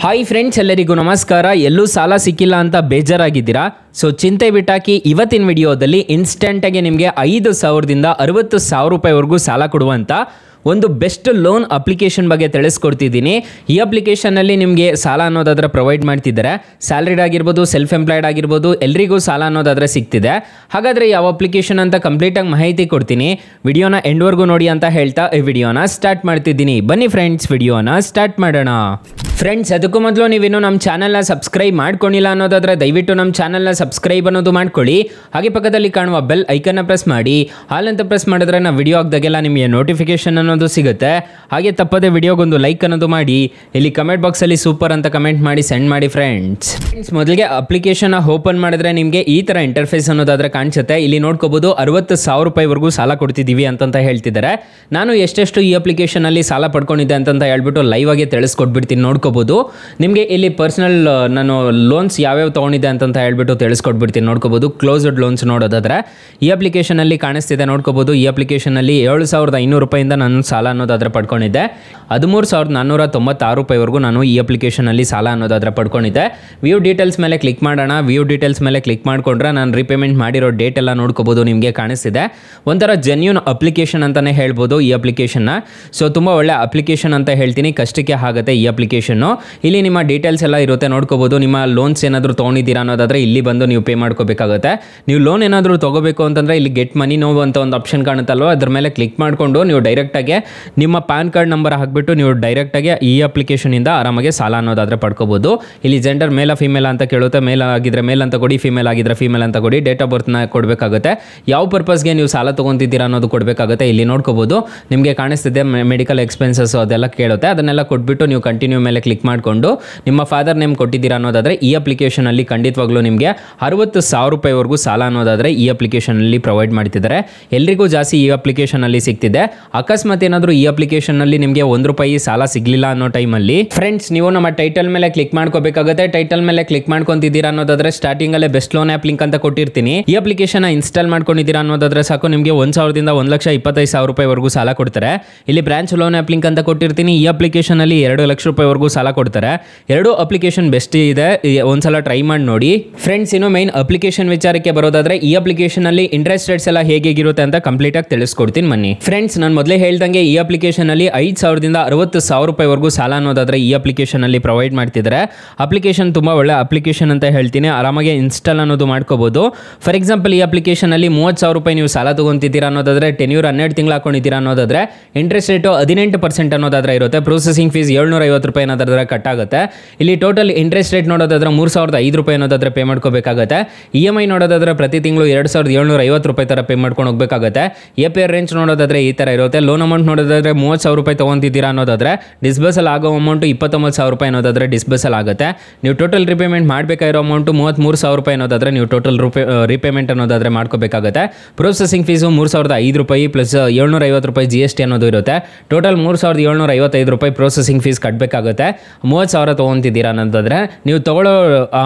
Hi friends, ಎಲ್ಲರಿಗೂ ನಮಸ್ಕಾರ. ಎಲ್ಲೂ ಸಾಲ ಸಿಕ್ಕಿಲ್ಲ ಅಂತ ಬೇಜಾರಾಗಿದ್ದೀರಾ? ಸೊ ಚಿಂತೆ ಬಿಟ್ಟಾಕಿ ಇವತ್ತಿನ ವಿಡಿಯೋದಲ್ಲಿ ಇನ್ಸ್ಟೆಂಟಾಗಿ ನಿಮಗೆ 5,000ದಿಂದ 60,000 ರೂಪಾಯಿವರೆಗೂ ಸಾಲ ಕೊಡುವಂಥ ಒಂದು ಬೆಸ್ಟ್ ಲೋನ್ ಅಪ್ಲಿಕೇಶನ್ ಬಗ್ಗೆ ತಿಳಿಸ್ಕೊಡ್ತಿದ್ದೀನಿ. ಈ ಅಪ್ಲಿಕೇಶನಲ್ಲಿ ನಿಮಗೆ ಸಾಲ ಅನ್ನೋದಾದ್ರೆ ಪ್ರೊವೈಡ್ ಮಾಡ್ತಿದ್ದಾರೆ. ಸ್ಯಾಲ್ರಿಡ್ ಆಗಿರ್ಬೋದು, ಸೆಲ್ಫ್ ಎಂಪ್ಲಾಯ್ಡ್ ಆಗಿರ್ಬೋದು, ಎಲ್ರಿಗೂ ಸಾಲ ಅನ್ನೋದಾದ್ರೆ ಸಿಗ್ತಿದೆ. ಹಾಗಾದರೆ ಯಾವ ಅಪ್ಲಿಕೇಶನ್ ಅಂತ ಕಂಪ್ಲೀಟಾಗಿ ಮಾಹಿತಿ ಕೊಡ್ತೀನಿ. ವಿಡಿಯೋನ ಎಂಡ್ವರೆಗೂ ನೋಡಿ ಅಂತ ಹೇಳ್ತಾ ಈ ವಿಡಿಯೋನ ಸ್ಟಾರ್ಟ್ ಮಾಡ್ತಿದ್ದೀನಿ. ಬನ್ನಿ ಫ್ರೆಂಡ್ಸ್, ವಿಡಿಯೋನ ಸ್ಟಾರ್ಟ್ ಮಾಡೋಣ. ಫ್ರೆಂಡ್ಸ್, ಅದಕ್ಕೂ ಮೊದಲು ನೀವಿನ್ನೂ ನಮ್ಮ ಚಾನಲ್ನ ಸಬ್ಸ್ಕ್ರೈಬ್ ಮಾಡ್ಕೊಂಡಿಲ್ಲ ಅನ್ನೋದಾದರೆ ದಯವಿಟ್ಟು ನಮ್ಮ ಚಾನಲ್ನ ಸಬ್ಸ್ಕ್ರೈಬ್ ಅನ್ನೋದು ಮಾಡ್ಕೊಳ್ಳಿ. ಹಾಗೆ ಪಕ್ಕದಲ್ಲಿ ಕಾಣುವ ಬೆಲ್ ಐಕನ್ನ ಪ್ರೆಸ್ ಮಾಡಿ. ಹಾಲ್ ಅಂತ ಪ್ರೆಸ್ ಮಾಡಿದ್ರೆ ನಾವು ವಿಡಿಯೋ ಹಾಕಿದಾಗೆಲ್ಲ ನಿಮಗೆ ನೋಟಿಫಿಕೇಶನ್ ಅನ್ನೋದು ಸಿಗುತ್ತೆ. ಹಾಗೆ ತಪ್ಪದೆ ವಿಡಿಯೋಗೊಂದು ಲೈಕ್ ಅನ್ನೋದು ಮಾಡಿ. ಇಲ್ಲಿ ಕಮೆಂಟ್ ಬಾಕ್ಸಲ್ಲಿ ಸೂಪರ್ ಅಂತ ಕಮೆಂಟ್ ಮಾಡಿ ಸೆಂಡ್ ಮಾಡಿ ಫ್ರೆಂಡ್ಸ್. ಮೊದಲಿಗೆ ಅಪ್ಲಿಕೇಶನ್ ಓಪನ್ ಮಾಡಿದ್ರೆ ನಿಮಗೆ ಈ ಥರ ಇಂಟರ್ಫೇಸ್ ಅನ್ನೋದಾದ್ರೆ ಕಾಣಿಸುತ್ತೆ. ಇಲ್ಲಿ ನೋಡ್ಕೋಬಹುದು 60,000 ರೂಪಾಯಿವರೆಗೂ ಸಾಲ ಕೊಡ್ತಿದ್ದೀವಿ ಅಂತ ಹೇಳ್ತಿದ್ದಾರೆ. ನಾನು ಎಷ್ಟೆಷ್ಟು ಈ ಅಪ್ಲಿಕೇಶನಲ್ಲಿ ಸಾಲ ಪಡ್ಕೊಂಡಿದ್ದೆ ಅಂತ ಹೇಳ್ಬಿಟ್ಟು ಲೈವ್ ಆಗಿ ತಿಳಿಸ್ಕೊಟ್ಬಿಡ್ತೀನಿ, ನೋಡ್ಕೋಬಹುದು. ನಿಮಗೆ ಇಲ್ಲಿ ಪರ್ಸನಲ್ ನಾನು ಲೋನ್ಸ್ ಯಾವ್ಯಾವ ತೊಗೊಂಡಿದ್ದೆ ಅಂತ ಹೇಳ್ಬಿಟ್ಟು ತಿಳಿಸ್ಕೊಟ್ಬಿಡ್ತೀನಿ, ನೋಡ್ಕೋಬಹುದು. ಕ್ಲೋಸ್ಡ್ ಲೋನ್ಸ್ ನೋಡೋದಾದ್ರೆ ಈ ಅಪ್ಲಿಕೇಶನಲ್ಲಿ ಕಾಣಿಸ್ತಿದೆ, ನೋಡ್ಕೋಬಹುದು. ಈ ಅಪ್ಲಿಕೇಶನಲ್ಲಿ 7,500 ರೂಪಾಯಿಂದ ನಾನು ಸಾಲ ಅನ್ನೋದಾದ್ರೆ ಪಡ್ಕೊಂಡಿದ್ದೆ. 13,496 ರೂಪಾಯಿವರೆಗೂ ನಾನು ಈ ಅಪ್ಲಿಕೇಶನಲ್ಲಿ ಸಾಲ ಅನ್ನೋದಾದ್ರೆ ಪಡ್ಕೊಂಡಿದ್ದೆ. ವ್ಯೂ ಡೀಟೇಲ್ಸ್ ಮೇಲೆ ಕ್ಲಿಕ್ ಮಾಡೋಣ. ವ್ಯೂ ಡೀಟೇಲ್ಸ್ ಮೇಲೆ ಕ್ಲಿಕ್ ಮಾಡ್ಕೊಂಡ್ರೆ ನಾನು ರೀಪೇಮೆಂಟ್ ಮಾಡಿರೋ ಡೇಟ್ ಎಲ್ಲ ನೋಡ್ಕೋಬಹುದು, ನಿಮಗೆ ಕಾಣಿಸ್ತಿದೆ. ಒಂಥರ ಜೆನ್ಯೂನ್ ಅಪ್ಲಿಕೇಶನ್ ಅಂತಾನೆ ಹೇಳ್ಬೋದು ಈ ಅಪ್ಲಿಕೇಶನ್ನ. ಸೊ ತುಂಬ ಒಳ್ಳೆ ಅಪ್ಲಿಕೇಶನ್ ಅಂತ ಹೇಳ್ತೀನಿ, ಕಷ್ಟಕ್ಕೆ ಆಗುತ್ತೆ ಈ ಅಪ್ಲಿಕೇಶನ್ನು. ಇಲ್ಲಿ ನಿಮ್ಮ ಡೀಟೇಲ್ಸ್ ಎಲ್ಲ ಇರುತ್ತೆ, ನೋಡ್ಕೋಬಹುದು. ನಿಮ್ಮ ಲೋನ್ಸ್ ಏನಾದರೂ ತೊಗೊಂಡಿದ್ದೀರಾ ಅನ್ನೋದಾದ್ರೆ ಇಲ್ಲಿ ಬಂದು ನೀವು ಪೇ ಮಾಡ್ಕೋಬೇಕಾಗುತ್ತೆ. ನೀವು ಲೋನ್ ಏನಾದರೂ ತೊಗೋಬೇಕು ಅಂತಂದರೆ ಇಲ್ಲಿ ಗೆಟ್ ಮನಿ ನೋ ಅಂತ ಒಂದು ಆಪ್ಷನ್ ಕಾಣುತ್ತಲ್ವ, ಅದ್ರ ಮೇಲೆ ಕ್ಲಿಕ್ ಮಾಡಿಕೊಂಡು ನೀವು ಡೈರೆಕ್ಟಾಗಿ ನಿಮ್ಮ ಪ್ಯಾನ್ ಕಾರ್ಡ್ ನಂಬರ್ ಹಾಕಿಬಿಟ್ಟು ನೀವು ಡೈರೆಕ್ಟಾಗಿ ಈ ಅಪ್ಲಿಕೇಶನಿಂದ ಆರಾಮಾಗಿ ಸಾಲ ಅನ್ನೋದಾದರೆ ಪಡ್ಕೋಬೋದು. ಇಲ್ಲಿ ಜೆಂಡರ್ ಮೇಲ ಫಿಮೇಲ್ ಅಂತ ಕೇಳುತ್ತೆ. ಮೇಲ್ ಆಗಿದ್ರೆ ಮೇಲ್ ಅಂತ ಕೊಡಿ, ಫಿಮೇಲ್ ಆಗಿದ್ರೆ ಫಿಮೇಲ್ ಅಂತ ಕೊಡಿ. ಡೇಟ್ ಆಫ್ ಬರ್ತ್ನ ಕೊಡಬೇಕಾಗುತ್ತೆ. ಯಾವ ಪರ್ಪಸ್ಗೆ ನೀವು ಸಾಲ ತೊಗೊತಿದ್ದೀರಾ ಅನ್ನೋದು ಕೊಡಬೇಕಾಗುತ್ತೆ. ಇಲ್ಲಿ ನೋಡ್ಕೋಬೋದು, ನಿಮಗೆ ಕಾಣಿಸ್ತಿದೆ ಮೆಡಿಕಲ್ ಎಕ್ಸ್ಪೆನ್ಸಸ್ ಅದೆಲ್ಲ ಕೇಳುತ್ತೆ. ಅದನ್ನೆಲ್ಲ ಕೊಟ್ಬಿಟ್ಟು ನೀವು ಕಂಟಿನ್ಯೂ ಮೇಲೆ ಕ್ಲಿಕ್ ಮಾಡಿಕೊಂಡು ನಿಮ್ಮ ಫಾದರ್ ನೇಮ್ ಕೊಟ್ಟಿದ್ದೀರಾ ಅನ್ನೋದಾದರೆ ಈ ಅಪ್ಲಿಕೇಶನಲ್ಲಿ ಖಂಡಿತವಾಗ್ಲೂ ನಿಮಗೆ 60,000 ರೂಪಾಯಿವರೆಗೂ ಸಾಲ ಅನ್ನೋದಾದರೆ ಈ ಅಪ್ಲಿಕೇಶನಲ್ಲಿ ಪ್ರೊವೈಡ್ ಮಾಡ್ತಿದ್ದಾರೆ. ಎಲ್ರಿಗೂ ಜಾಸ್ತಿ ಈ ಅಪ್ಲಿಕೇಶನಲ್ಲಿ ಸಿಗ್ತಿದೆ. ಅಕಸ್ಮಾತ್ ಏನಾದರೂ ಈ ಅಪ್ಲಿಕೇಶನಲ್ಲಿ ನಿಮಗೆ ₹1 ಸಾಲ ಸಿಗಲಿಲ್ಲ ಅನ್ನೋ ಟೈಮಲ್ಲಿ ಫ್ರೆಂಡ್ಸ್ ನೀವು ನಮ್ಮ ಟೈಟಲ್ ಮೇಲೆ ಕ್ಲಿಕ್ ಮಾಡ್ಕೋಬೇಕಾಗುತ್ತೆ. ಟೈಟಲ್ ಮೇಲೆ ಕ್ಲಿಕ್ ಮಾಡ್ಕೊಂತಿದ್ದೀರಾ ಅನ್ನೋದಾದ್ರೆ ಸ್ಟಾರ್ಟಿಂಗಲ್ಲೇ ಬೆಸ್ಟ್ ಲೋನ್ ಆ್ಯಪ್ ಲಿಂಕ್ ಅಂತ ಕೊಟ್ಟಿರ್ತೀನಿ. ಈ ಅಪ್ಲಿಕೇಶನ್ ಇನ್ಸ್ಟಾಲ್ ಮಾಡ್ಕೊಂಡಿದ್ದೀರಾ ಅನ್ನೋದಾದ್ರೆ ಸಾಕು, ನಿಮಗೆ 1,000ದಿಂದ 1,25,000 ರೂಪಾಯಿವರೆಗೂ ಸಾಲ ಕೊಡ್ತಾರೆ. ಇಲ್ಲಿ ಬ್ರಾಂಚ್ ಲೋನ್ ಆ್ಯಪ್ ಲಿಂಕ್ ಅಂತ ಕೊಟ್ಟಿರ್ತೀನಿ. ಈ ಅಪ್ಲಿಕೇಶನಲ್ಲಿ 2 ಲಕ್ಷ ರೂಪಾಯಿವರೆಗೂ ಸಾಲ ಕೊಡ್ತಾರೆ. ಎರಡು ಅಪ್ಲಿಕೇಶನ್ ಬೆಸ್ಟ್ ಇದೆ, ಒಂದ್ಸಲ ಟ್ರೈ ಮಾಡಿ ನೋಡಿ ಫ್ರೆಂಡ್ಸ್. ಇನ್ನು ಮೈನ್ ಅಪ್ಲಿಕೇಶನ್ ವಿಚಾರಕ್ಕೆ ಬರೋದಾದ್ರೆ ಈ ಅಪ್ಲಿಕೇಶನ್ ಅಲ್ಲಿ ಇಂಟ್ರೆಸ್ಟ್ ರೇಟ್ಸ್ ಎಲ್ಲ ಹೇಗಿರುತ್ತೆ ಅಂತ ಕಂಪ್ಲೀಟ್ ಆಗಿ ತಿಳಿಸ್ಕೊಡ್ತೀನಿ ಬನ್ನಿ ಫ್ರೆಂಡ್ಸ್. ನಾನು ಮೊದಲೇ ಹೇಳ್ದಂಗೆ ಈ ಅಪ್ಲಿಕೇಶನ್ ಅಲ್ಲಿ 5,000ದಿಂದ 60,000 ರೂಪಾಯಿವರೆಗೂ ಸಾಲ ಅನ್ನೋದಾದ್ರೆ ಈ ಅಪ್ಲಿಕೇಶನ್ ಅಲ್ಲಿ ಪ್ರೊವೈಡ್ ಮಾಡ್ತಿದ್ದಾರೆ. ಅಪ್ಲಿಕೇಶನ್ ತುಂಬಾ ಒಳ್ಳೆ ಅಪ್ಲಿಕೇಶನ್ ಅಂತ ಹೇಳ್ತೀನಿ. ಆರಾಮಾಗಿ ಇನ್ಸ್ಟಾಲ್ ಅನ್ನೋದು ಮಾಡ್ಕೋಬಹುದು. ಫಾರ್ ಎಕ್ಸಾಂಪಲ್ ಈ ಅಪ್ಲಿಕೇಶನ್ ಅಲ್ಲಿ 30,000 ರೂಪಾಯಿ ನೀವು ಸಾಲ ತಗೊಂತಿದ್ದೀರಾ ಅನ್ನೋದಾದ್ರೆ ಟೆನ್ಯೂರ್ 12 ತಿಂಗಳು ಹಾಕೊಂಡಿದ್ದೀರಾ ಅನ್ನೋದಾದ್ರೆ ಇಂಟ್ರೆಸ್ಟ್ ರೇಟು 18% ಅನ್ನೋದಾದ್ರೆ ಇರುತ್ತೆ. ಪ್ರೊಸೆಸಿಂಗ್ ಫೀಸ್ 750 ರೂಪಾಯಿ ಅನ್ನೋದಾದ್ರೆ ಕಟ್ ಆಗುತ್ತೆ. ಇಲ್ಲಿ ಟೋಟಲ್ ಇಂಟ್ರೆಸ್ಟ್ ರೇಟ್ ನೋಡೋದಾದ್ರೆ 3,005 ರೂಪಾಯಿ ಅನ್ನೋದಾದ್ರೆ ಪೇ ಮಾಡ್ಕೋಬೇಕಾಗುತ್ತೆ. EMI ನೋಡೋದಾದ್ರೆ ಪ್ರತಿ ತಿಂಗಳು 2,750 ರೂಪಾಯಿ ತರ ಪೇ ಮಾಡ್ಕೊಂಡು ಹೋಗಬೇಕಾಗುತ್ತೆ. APR ರೇಂಜ್ ನೋಡೋದಾದ್ರೆ ಈ ತರ ಇರುತ್ತೆ. ಲೋನ್ ಅಮೌಂಟ್ ನೋಡೋದಾದ್ರೆ 30,000 ರೂಪಾಯಿ ತಗೊಂತಿದ್ದೀರಾ ಅನ್ನೋದಾದ್ರೆ ಡಿಸ್ಬರ್ಸಲ್ ಆಗೋ ಅಮೌಂಟ್ 29,000 ರೂಪಾಯಿ ಅನ್ನೋದಾದ್ರೆ ಡಿಸ್ಬರ್ಸಲ್ ಆಗುತ್ತೆ. ನೀವು ಟೋಟಲ್ ರಿಪೇಮೆಂಟ್ ಮಾಡಬೇಕಾಗಿರೋ ಅಮೌಂಟ್ 33,000 ರೂಪಾಯಿ ಅನ್ನೋದಾದ್ರೆ ನೀವು ಟೋಟಲ್ ರಿಪೇಮೆಂಟ್ ಅನ್ನೋದಾದ್ರೆ ಮಾಡ್ಕೋಬೇಕಾಗುತ್ತೆ. ಪ್ರೊಸೆಸಿಂಗ್ ಫೀಸು 3,005 ರೂಪಾಯಿ ಪ್ಲಸ್ 750 ರೂಪಾಯಿ GST ಅನ್ನೋದು ಇರುತ್ತೆ. ಟೋಟಲ್ 3,755 ರೂಪಾಯಿ ಪ್ರೊಸೆಸಿಂಗ್ ಫೀಸ್ ಕಟ್ಟಬೇಕಾಗುತ್ತೆ. 30,000 ತೊಗೊಂತಿದ್ದೀರಾ ಅನ್ನೋದಾದ್ರೆ ನೀವು ತಗೊಳ್ಳೋ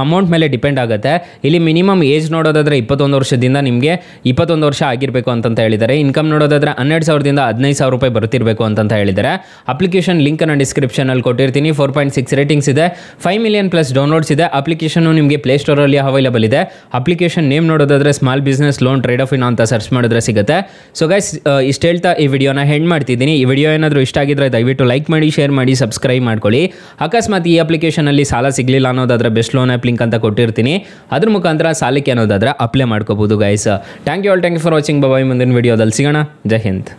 ಅಮೌಂಟ್ ಮೇಲೆ ಡಿಪೆಂಡ್ ಆಗುತ್ತೆ. ಇಲ್ಲಿ ಮಿನಿಮಮ್ ಏಜ್ ನೋಡೋದಾದ್ರೆ 21 ವರ್ಷದಿಂದ ನಿಮಗೆ 21 ವರ್ಷ ಆಗಿರಬೇಕು ಅಂತ ಹೇಳಿದ್ದಾರೆ. ಇನ್ಕಮ್ ನೋಡೋದಾದ್ರೆ 12,000ದಿಂದ 15,000 ರೂಪಾಯಿ ಬರ್ತಿರಬೇಕು ಅಂತ ಹೇಳಿದ್ದಾರೆ. ಅಪ್ಲಿಕೇಶನ್ ಲಿಂಕ್ ಅನ್ನು ಡಿಸ್ಕ್ರಿಪ್ಷನ್ ಅಲ್ಲಿ ಕೊಟ್ಟಿರ್ತೀನಿ. 4.6 ರೇಟಿಂಗ್ಸ್ ಇದೆ, 5 ಮಿಲಿಯನ್ ಪ್ಲಸ್ ಡೌನ್ಲೋಡ್ಸ್ ಇದೆ. ಅಪ್ಲಿಕೇಶನ್ ನಿಮಗೆ ಪ್ಲೇ ಸ್ಟೋರ್ ಅಲ್ಲಿ ಅವೈಲೇಬಲ್ ಇದೆ. ಅಪ್ಲಿಕೇಶನ್ ನೇಮ್ ನೋಡೋದಾದ್ರೆ small business loan trade of in ಅಂತ ಸರ್ಚ್ ಮಾಡಿದ್ರೆ ಸಿಗುತ್ತೆ. ಸೊ ಗೈಸ್, ಇಷ್ಟು ಹೇಳ್ತಾ ಈ ವಿಡಿಯೋನ ಹೆಂಡ್ ಮಾಡ್ತಿದ್ದೀನಿ. ಈ ವಿಡಿಯೋ ಏನಾದರೂ ಇಷ್ಟ ಆಗಿದ್ರೆ ದಯವಿಟ್ಟು ಲೈಕ್ ಮಾಡಿ, ಶೇರ್ ಮಾಡಿ, ಸಬ್ಸ್ಕ್ರೈಬ್ ಮಾಡ್ಕೊಳ್ಳಿ. ಅಕಸ್ಮಾತ್ ಈ ಅಪ್ಲಿಕೇಶನ್ ಅಲ್ಲಿ ಸಾಲ ಸಿಗಲಿಲ್ಲ ಅನ್ನೋದಾದ್ರೆ ಬೆಸ್ಟ್ ಲೋನ್ ಆ್ಯಪ್ ಲಿಂಕ್ ಅಂತ ಕೊಟ್ಟಿರ್ತೀನಿ. ಅದ್ರ ಮುಖಾಂತರ ಸಾಲಕ್ಕೆ ಅನ್ನೋದಾದ್ರೆ ಅಪ್ಲೈ ಮಾಡ್ಕೋಬಹುದು guys. Thank you for watching. Bye, ಮುಂದಿನ ವಿಡಿಯೋದಲ್ಲಿ ಸಿಗೋಣ. ಜೈ ಹಿಂದ್.